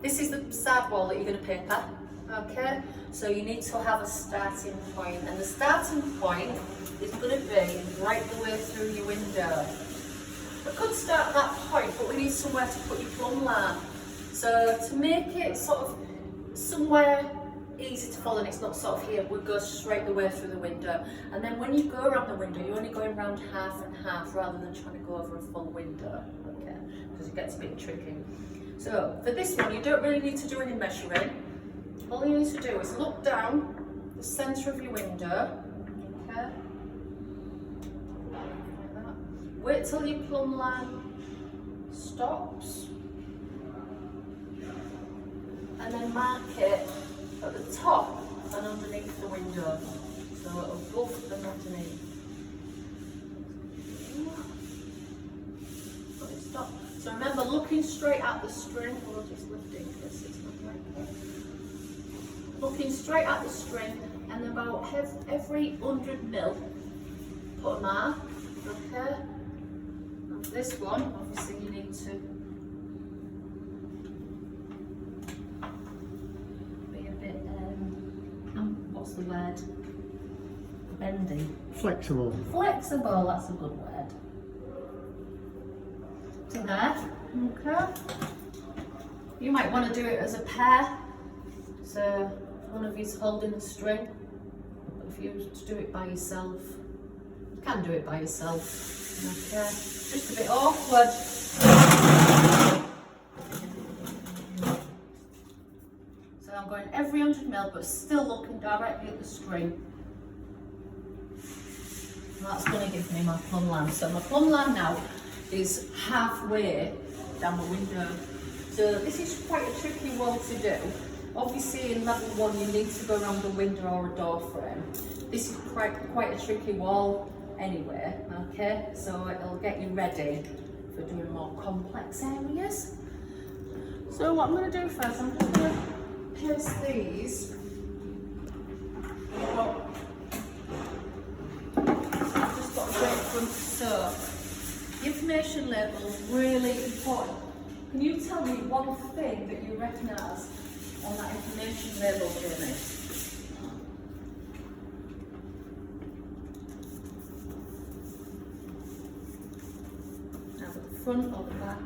this is the side wall that you're going to paper. Okay, so you need to have a starting point, and the starting point is going to be right the way through your window. We could start at that point, but we need somewhere to put your plumb line. So to make it sort of somewhere easy to follow, and it's not sort of here, we'll go straight the way through the window. And then when you go around the window, you're only going around half and half rather than trying to go over a full window, okay, because it gets a bit tricky. So for this one, you don't really need to do any measuring. All you need to do is look down the centre of your window, okay, like that. Wait till your plumb line stops, and then mark it at the top and underneath the window, so above and underneath. Got it stop. So remember, looking straight at the string. We'll just lift it in case it's not right there. Looking straight at the string, and about every 100 mil, put a mark. Okay. And this one, obviously, you need to be a bit, what's the word? Bendy. Flexible. Flexible, that's a good word. To there. Okay. You might want to do it as a pair. So one of you's holding the string. But if you were to do it by yourself, you can do it by yourself. Okay. Just a bit awkward. So I'm going every 100 mil, but still looking directly at the string. That's going to give me my plumb line. So my plumb line now is halfway down the window. So this is quite a tricky wall to do. Obviously in level 1 you need to go around a window or a door frame. This is quite a tricky wall anyway, okay? So it'll get you ready for doing more complex areas. So what I'm going to do first, I'm just going to paste these. So, the information label is really important. Can you tell me one thing that you recognise on that information label, Jamie? Now the front or the back.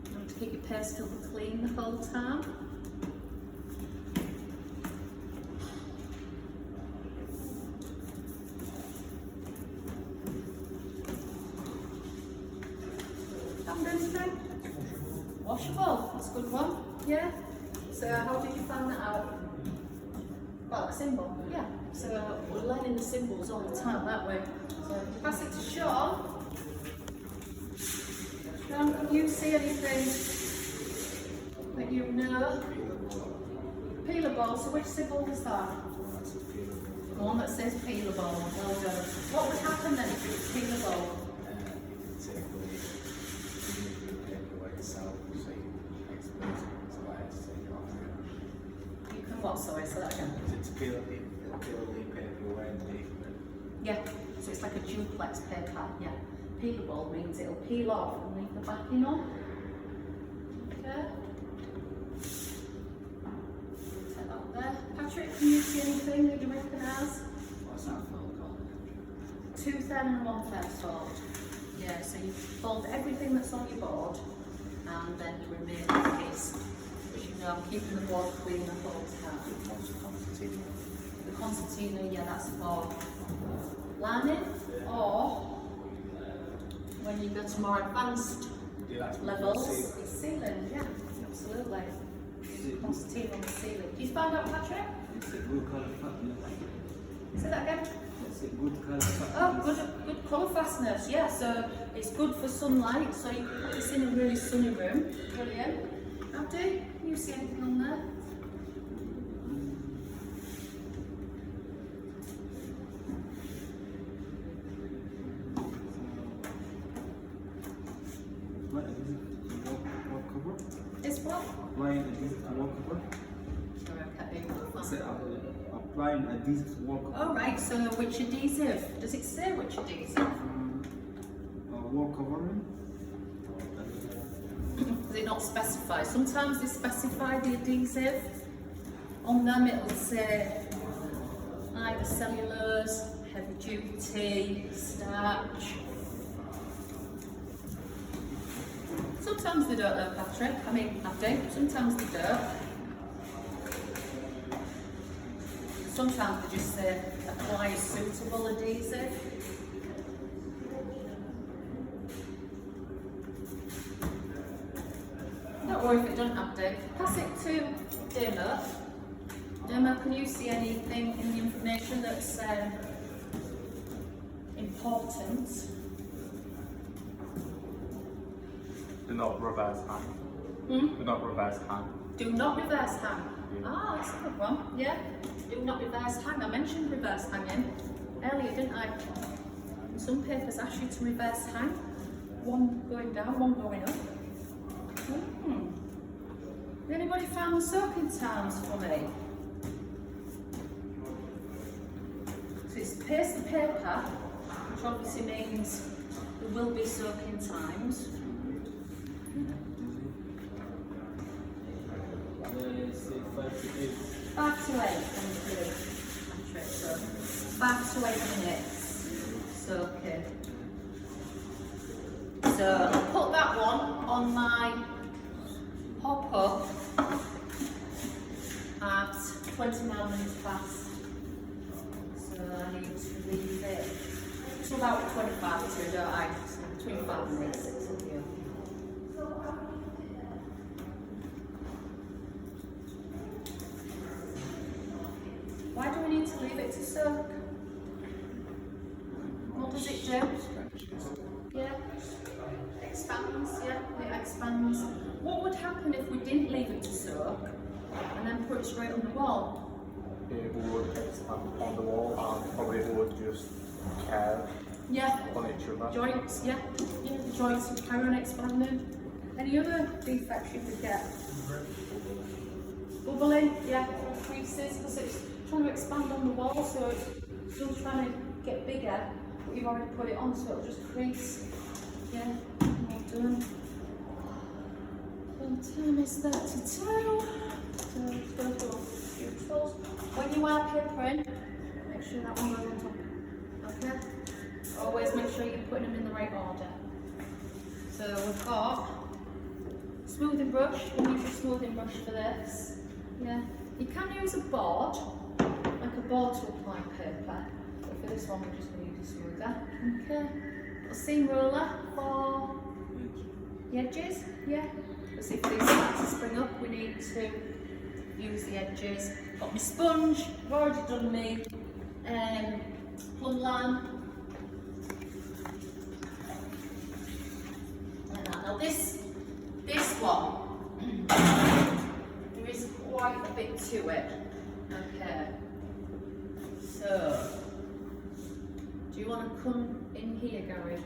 You want to keep your pastel clean the whole time. Washable, that's a good one. Yeah. So how did you find that out? Well, a symbol. Yeah. So we're learning the symbols all the time that way. So pass it to Sean. Sean, can you see anything that you know? Peelable. So which symbol is that? The one that says peelable. Well done. What would happen then if it was peelable? What, sorry, say that again. It's peel paper away and paper. Yeah, so it's like a duplex paper, yeah. Peelable means it'll peel off and leave the backing on. Okay. Take that there. Patrick, can you see anything that you recognise? What's that fold called? 2 thin and 1 third fold. Yeah, so you fold everything that's on your board and then you remove the piece. I'm keeping the board clean the whole time. The concertina, yeah, that's for lining, or when you go to more advanced levels, it's ceiling, yeah, absolutely. Concertina on the ceiling. Did you find out, Patrick? It's a good colour fastener. Say that again? It's a good colour fastener. Oh, good colour fasteners, yeah, so it's good for sunlight, so you can put this in a really sunny room. Brilliant. Abdi, can you see anything on there? What is it? Wall cover? This one? Applying adhesive wall cover. Sorry, I can't hear you. Applying adhesive wall cover. All right, so which adhesive? Does it say which adhesive? Wall covering. Does it not specify? Sometimes they specify the adhesive. On them it'll say either cellulose, heavy duty, starch. Sometimes they don't know, Patrick. I mean, I do. Sometimes they don't. Sometimes they just say apply suitable adhesive. Don't worry if it doesn't update. Pass it to Demo. Demo, can you see anything in the information that's important? Do not reverse hang. Do not reverse hang. Do not reverse hang. Yeah. Ah, that's a good one. Yeah. Do not reverse hang. I mentioned reverse hanging earlier, didn't I? And some papers ask you to reverse hang. One going down, one going up. Anybody found the soaking times for me? So it's paste the paper, which obviously means there will be soaking times. 5 to 8, thank you. Patrick, so 5 to 8 minutes soaking. So I'll put that one on my hop up at 29 minutes past. So I need to leave it to about 25 to, don't I? So 25 minutes. Why do we need to leave it to soak? What does it do? Yeah, expands, yeah, it expands. What would happen if we didn't leave it to soak and then put it straight on the wall? It would expand on the wall and probably would just curve on each other. Joints, yeah, the joints would carry on expanding. Any other defects you could get? Bubbling, yeah, or creases, because it's trying to expand on the wall, so it's still trying to get bigger, but you've already put it on, so it'll just crease. Yeah, well done. So time is 32. So it's going to go neutrals. When you are papering, make sure that one goes on top. Okay? Always make sure you're putting them in the right order. So we've got smoothing brush. You use your smoothing brush for this. Yeah. You can use a board, like a board to apply paper. But for this one, we're just going to use a smoother. Okay. A seam roller for the edges. Yeah. Because if these start to spring up, we need to use the edges. Got my sponge. I've already done me plum lime. Like that. Now this one, there is quite a bit to it. Okay. So, do you want to come in here, Gary?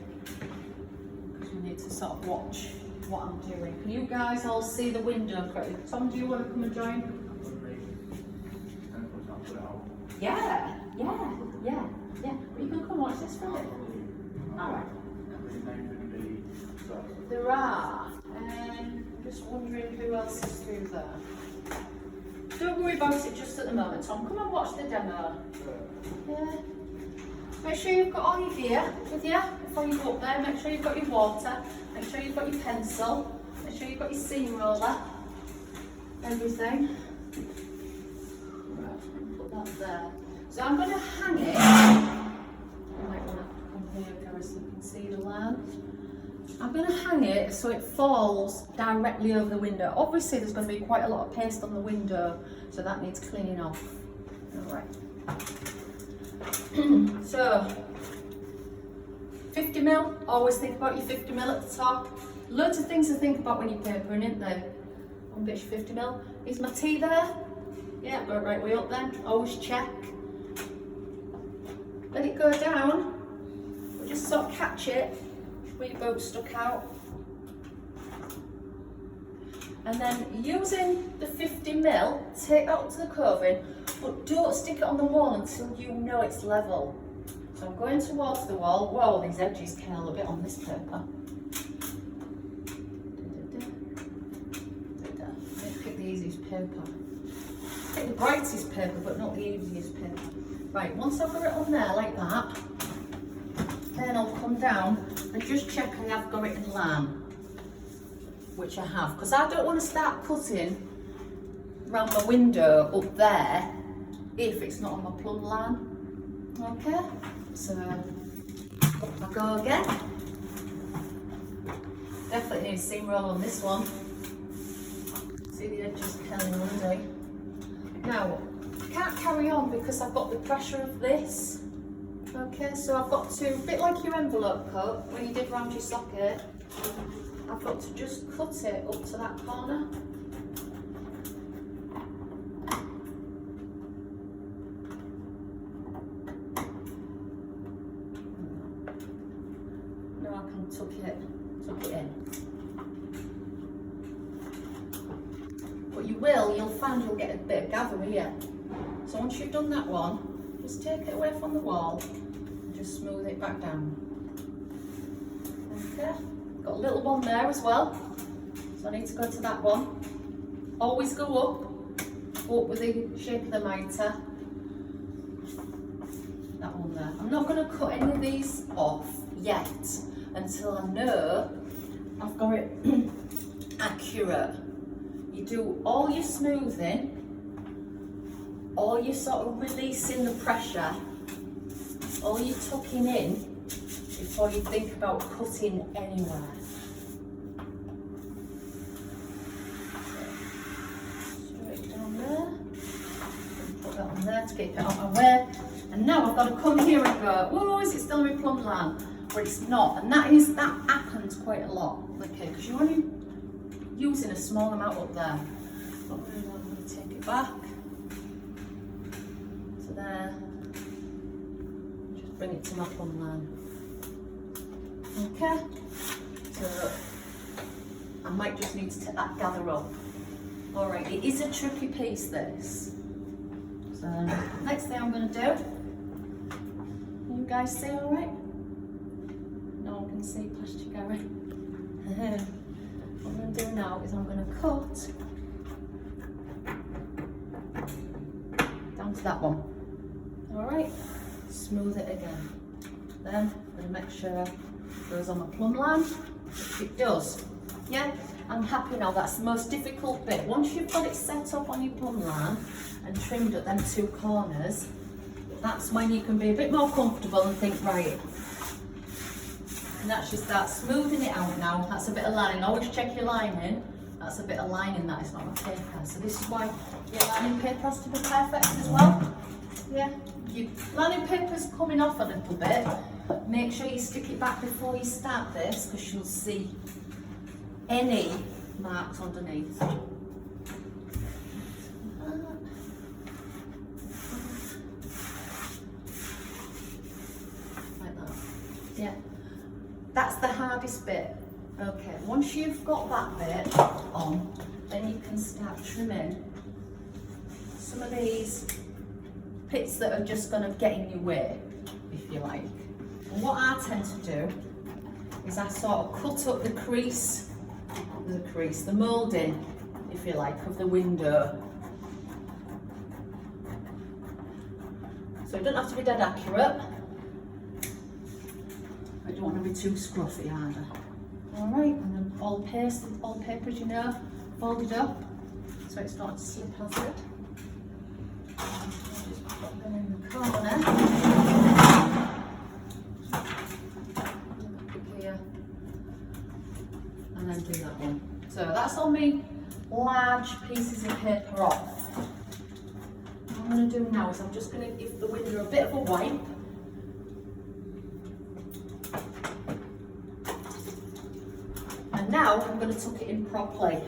Because you need to sort of watch what I'm doing. Can you guys all see the window correctly? Tom, do you want to come and join? Yeah. But you can come watch this for a bit. Alright. There are. I'm just wondering who else is through there. Don't worry about it just at the moment, Tom. Come and watch the demo. Yeah. Make sure you've got all your gear with you before you go up there. Make sure you've got your water. Make sure you've got your pencil. Make sure you've got your seam roller. Everything. Right, put that there. So I'm going to hang it. You might want to come here, Gary, so you can see the line. I'm going to hang it so it falls directly over the window. Obviously there's going to be quite a lot of paste on the window, so that needs cleaning off. Alright. So, 50mm, always think about your 50mm at the top. Loads of things to think about when you're papering, isn't there? One bitch 50mm. Is my tea there? Yeah, go right way up then. Always check. Let it go down. We'll just sort of catch it where your boat stuck out. And then using the 50mm, take that up to the coving, but don't stick it on the wall until you know it's level. So I'm going towards the wall. Whoa, these edges curl a bit on this paper. paper. Take the brightest paper, but not the easiest paper. Right, once I've got it on there like that, then I'll come down and just check I have got it in line, which I have, because I don't want to start cutting around my window up there if it's not on my plumb line. Okay, so I go again. Definitely need a seam roll on this one. See the edges curling under. Now, I can't carry on because I've got the pressure of this. Okay, so I've got to, a bit like your envelope cut, when you did round your socket, I've got to just cut it up to that corner. Now I can tuck it in. But you'll find you'll get a bit of gather here. So once you've done that one, just take it away from the wall and just smooth it back down. Okay, got a little one there as well, so I need to go to that one. Always go up with the shape of the mitre. That one there. I'm not going to cut any of these off yet until I know I've got it accurate. You do all your smoothing, all your sort of releasing the pressure, all your tucking in before you think about cutting anywhere. Straight down there, put that on there to keep it out of my way. And now I've got to come here and go, whoa, is it still my plumb line? But it's not, and that happens quite a lot, okay, because you're only using a small amount up there. But I'm going to take it back to there, just bring it to my plumb line. Okay, so I might just need to take that gather up. Alright, it is a tricky piece, this. So next thing I'm going to do, you guys see alright? No one can see past you, Gary. What I'm going to do now is I'm going to cut down to that one. Alright, smooth it again. Then I'm going to make sure it goes on my plumb line. It does. Yeah, I'm happy now. That's the most difficult bit. Once you've got it set up on your plumb line and trimmed at them two corners, that's when you can be a bit more comfortable and think, right, and actually start smoothing it out now. That's a bit of lining. Always check your lining. That's a bit of lining, that is not my paper. So this is why your lining paper has to be perfect as well. Yeah, your lining paper's coming off a little bit. Make sure you stick it back before you start this, because you'll see any marks underneath. Like that. Yeah. That's the hardest bit. Okay, once you've got that bit on, then you can start trimming some of these bits that are just going to get in your way, if you like. And what I tend to do is I sort of cut up the crease, the moulding, if you like, of the window. So it doesn't have to be dead accurate. I don't want to be too scruffy either. Alright, and then all paper, as you know, folded up so it's not slip hazard. Just put them in the corner. Here. And then do that one. So that's all my large pieces of paper off. What I'm going to do now is I'm just going to give the window a bit of a wipe. And now I'm going to tuck it in properly.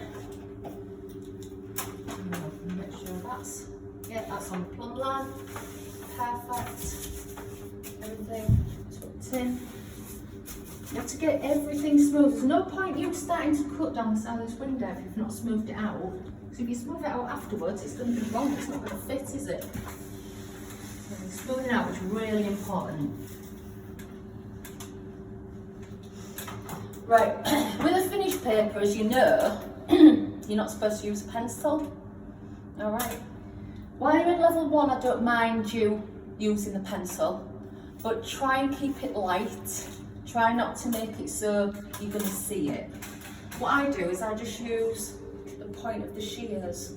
Make sure that's on the plumb line. Perfect. Everything tucked in. You have to get everything smooth. There's no point you starting to cut down the side of this window if you've not smoothed it out. Because if you smooth it out afterwards, it's going to be wrong. It's not going to fit, is it? So smoothing out is really important. Right, with a finished paper, as you know, you're not supposed to use a pencil. All right. While you're in level 1, I don't mind you using the pencil, but try and keep it light. Try not to make it so you're going to see it. What I do is I just use the point of the shears,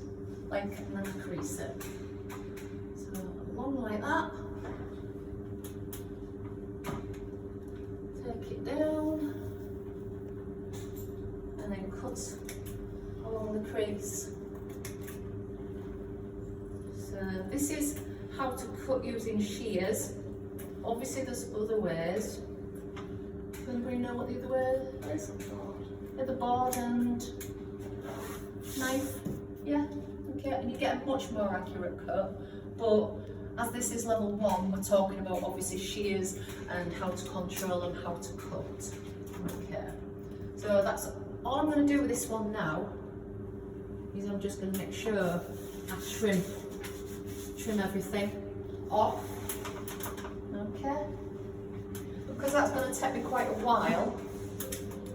like, and then crease it. So along like that. Take it down, and then cut along the crease. So this is how to cut using shears. Obviously there's other ways. Does anybody know what the other way is? With the board and knife. Yeah, okay, and you get a much more accurate cut. But as this is level 1, we're talking about obviously shears and how to control and how to cut. Okay, so that's all I'm going to do with this one now. Is I'm just going to make sure I trim everything off. Okay, because that's going to take me quite a while.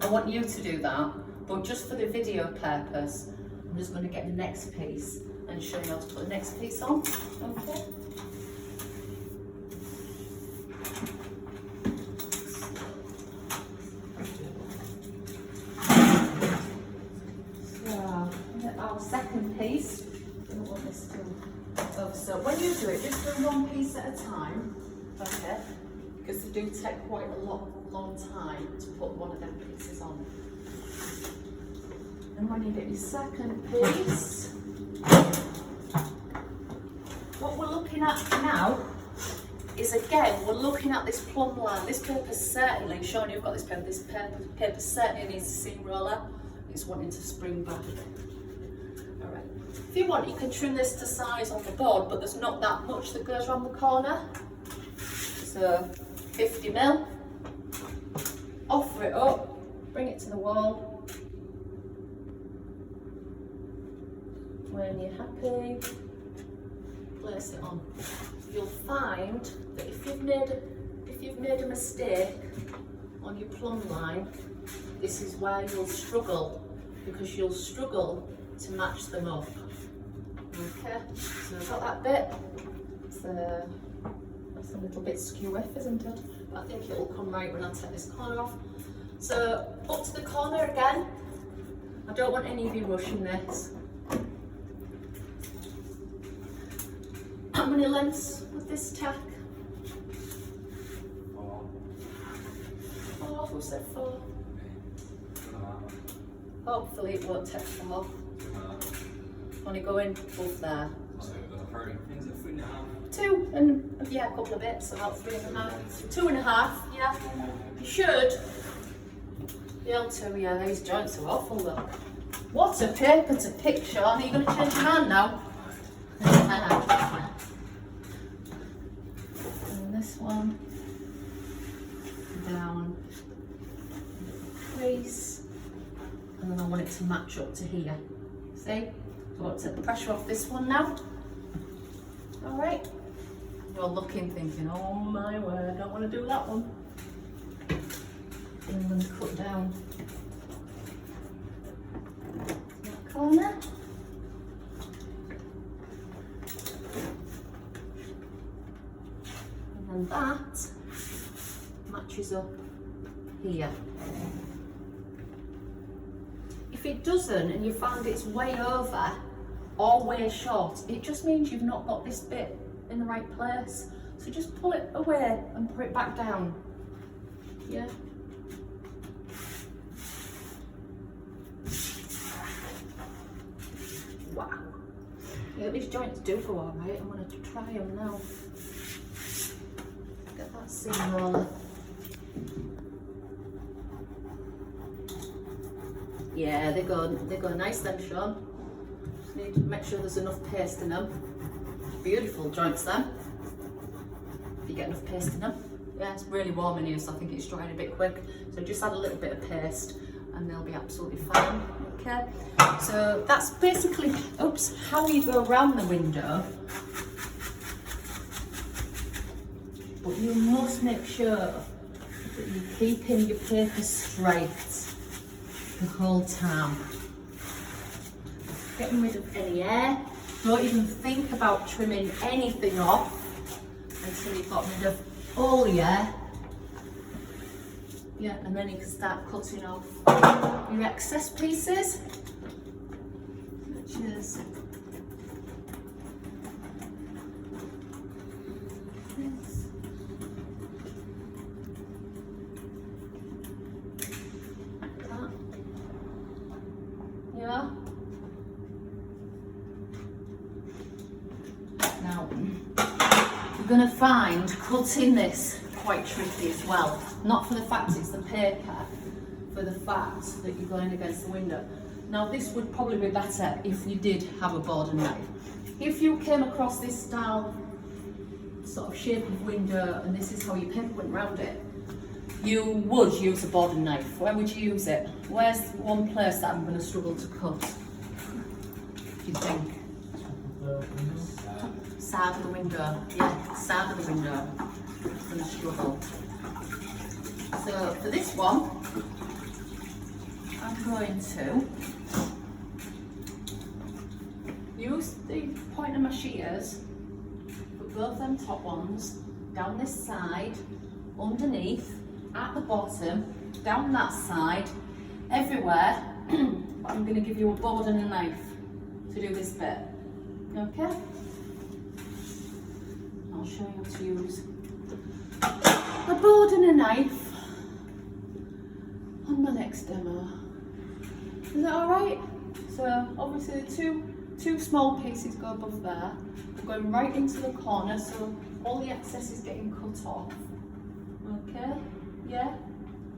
I want you to do that, but just for the video purpose, I'm just going to get the next piece and show you how to put the next piece on. Okay. So, our second piece. I don't want this to. Oh, so when you do it, just do one piece at a time. Okay. Because they do take quite a long time to put one of them pieces on. And when you get your second piece, what we're looking at now is, again, we're looking at this plumb line. This paper certainly, Sean, you've got this paper certainly needs a seam roller. It's wanting to spring back. All right. If you want, you can trim this to size on the board, but there's not that much that goes around the corner. So 50mm, offer it up, bring it to the wall. When you're happy, place it on. You'll find that if you've made a mistake on your plumb line, this is where you'll struggle, because you'll struggle to match them up. Okay, so I've got that bit. So that's a little bit skew-off, isn't it? But I think it'll come right when I take this corner off. So up to the corner again. I don't want any of you rushing this. How many lengths with this tack? 4. Who said 4? Hopefully it won't take 4. Only going both there. 2 and yeah, a couple of bits, about 3.5. 2.5, yeah. You should be able to, yeah, these joints are awful though. What a paper to pick, Sean. Are you going to change your mind now? And this one down, crease, and then I want it to match up to here. See? So I want to take the pressure off this one now. Alright. You're looking, thinking, oh my word, I don't want to do that one. And I'm going to cut down that corner. And that matches up here. If it doesn't and you find it's way over or way short, it just means you've not got this bit in the right place. So just pull it away and put it back down. Yeah. Wow. Yeah, these joints do go all right. I'm going to try them now. Get that seam roller. Yeah, they go nice then, Sean. Just need to make sure there's enough paste in them. Beautiful joints then. If you get enough paste in them. Yeah, it's really warm in here, so I think it's drying a bit quick. So just add a little bit of paste and they'll be absolutely fine. Okay, so that's basically, oops, how you go around the window. But you must make sure that you're keeping your paper straight the whole time. Getting rid of any air Don't even think about trimming anything off until you've got rid of all the air. Yeah, and then you can start cutting off your excess pieces, which is this. That. Yeah. Now, you're going to find cutting this quite tricky as well. Not for the fact it's the paper, for the fact that you're going against the window. Now, this would probably be better if you did have a board and knife. If you came across this style, sort of shape of window, and this is how your paper went around it, you would use a board and knife. Where would you use it? Where's one place that I'm going to struggle to cut? Do you think? Side of the window. Yeah, side of the window. I'm going to struggle. So for this one, I'm going to use the point of my shears for both them top ones, down this side, underneath, at the bottom, down that side, everywhere. But I'm going to give you a board and a knife to do this bit. Okay? I'll show you how to use a board and a knife on my next demo. Is that alright? So obviously the two small pieces go above there. We're going right into the corner, so all the excess is getting cut off. Okay? Yeah?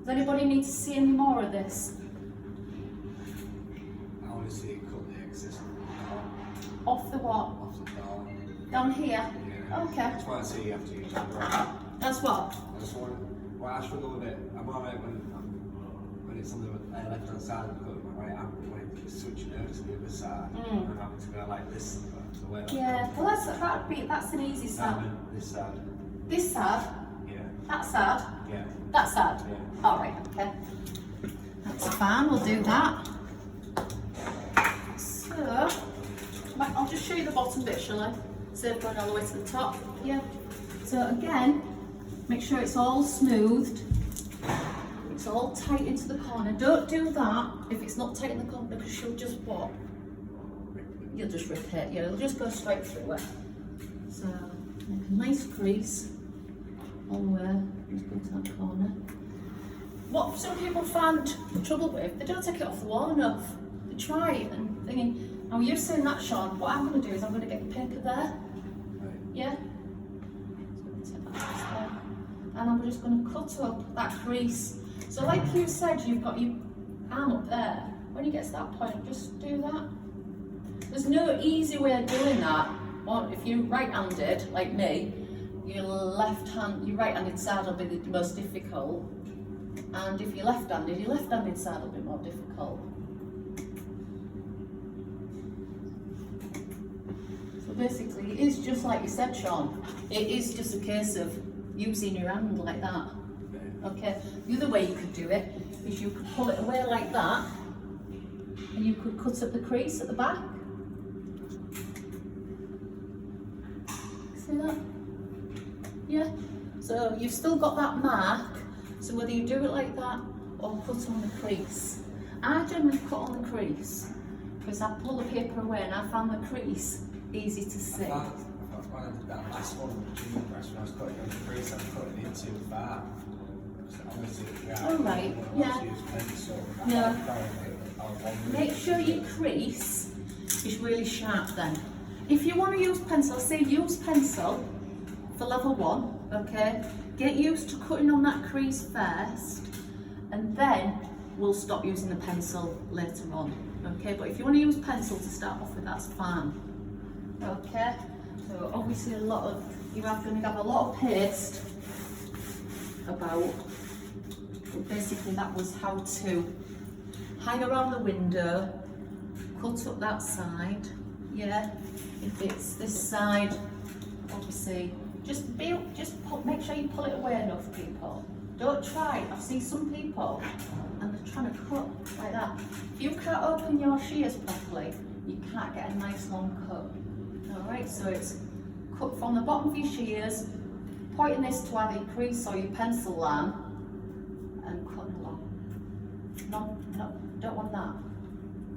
Does anybody need to see any more of this? I want to see it cut the excess. Off the what? Off the bar. Down here? Yeah. Okay. I just want to see you after you do it. That's what? I just want, well, I struggle with it. I'm alright when it's on the left hand side of the cut, my right hand, when it's switching over to the other side, I'm having to go like this. So where Yeah, well that's an easy side. This side. This side? Yeah. That side? Yeah. That side? Yeah. Alright, okay. That's fine, we'll do that. So, I'll just show you the bottom bit, shall I? Instead of going all the way to the top. Yeah. So again, make sure it's all smoothed. It's all tight into the corner. Don't do that if it's not tight in the corner, because you'll just what? You'll just rip it. Yeah, it'll just go straight through it. So make a nice crease all the way into that corner. What some people find trouble with, they don't take it off the wall enough. They try it and thinking, oh, you're saying that, Sean. What I'm going to do is I'm going to get the paper there. Right. Yeah. So I'm going to take that across there. And I'm just going to cut up that crease. So like you said, you've got your arm up there. When you get to that point, just do that. There's no easy way of doing that. Well, if you're right-handed, like me, your right-handed side will be the most difficult. And if you're left-handed, your left-handed side will be more difficult. So basically, it is just like you said, Sean. It is just a case of using your hand like that. Okay. The other way you could do it is you could pull it away like that, and you could cut up the crease at the back. See that? Yeah. So you've still got that mark. So whether you do it like that or cut on the crease. I generally cut on the crease because I pull the paper away and I found the crease easy to see. When I did that last one with the junior press, when I was cutting on the crease, I was cutting it too far. Oh right, yeah. No. Make sure your crease is really sharp then. If you want to use pencil, say use pencil for level 1, okay? Get used to cutting on that crease first, and then we'll stop using the pencil later on, okay? But if you want to use pencil to start off with, that's fine, okay? So obviously you're going to have a lot of paste about, but basically that was how to hang around the window, cut up that side, yeah? If it's this side, obviously, make sure you pull it away enough, people. Don't try. I've seen some people and they're trying to cut like that. If you can't open your shears properly, you can't get a nice long cut. Alright, so it's cut from the bottom of your shears, pointing this to either your crease or your pencil line, and cutting along. No, don't want that.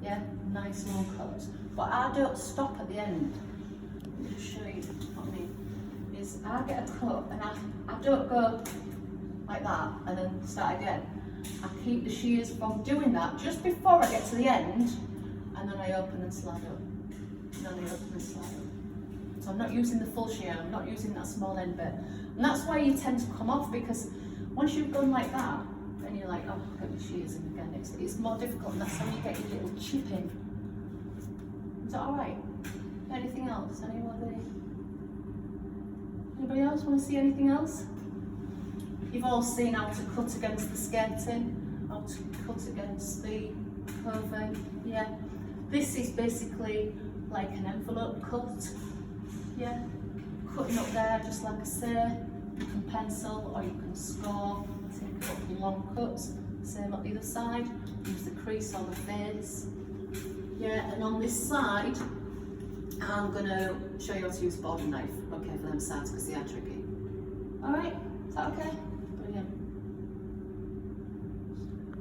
Yeah, nice long cuts. But I don't stop at the end. Let me just show you what I mean. Is I get a cut and I don't go like that and then start again. I keep the shears from doing that just before I get to the end, and then I open and slide up. And then I open and slide up. So I'm not using the full shear, I'm not using that small end bit. And that's why you tend to come off, because once you've gone like that, then you're like, oh, I've got my shears in again. It's more difficult, and that's how you get your little chip in. Is that alright? Anything else? Anybody else want to see anything else? You've all seen how to cut against the skirting, how to cut against the curving, yeah. This is basically like an envelope cut, yeah. Cutting up there, just like I say, you can pencil or you can score, take up long cuts, same at the other side, use the crease or the fades, yeah. And on this side, I'm going to show you how to use board and knife, okay, for them sides because they are tricky. Alright, is that okay?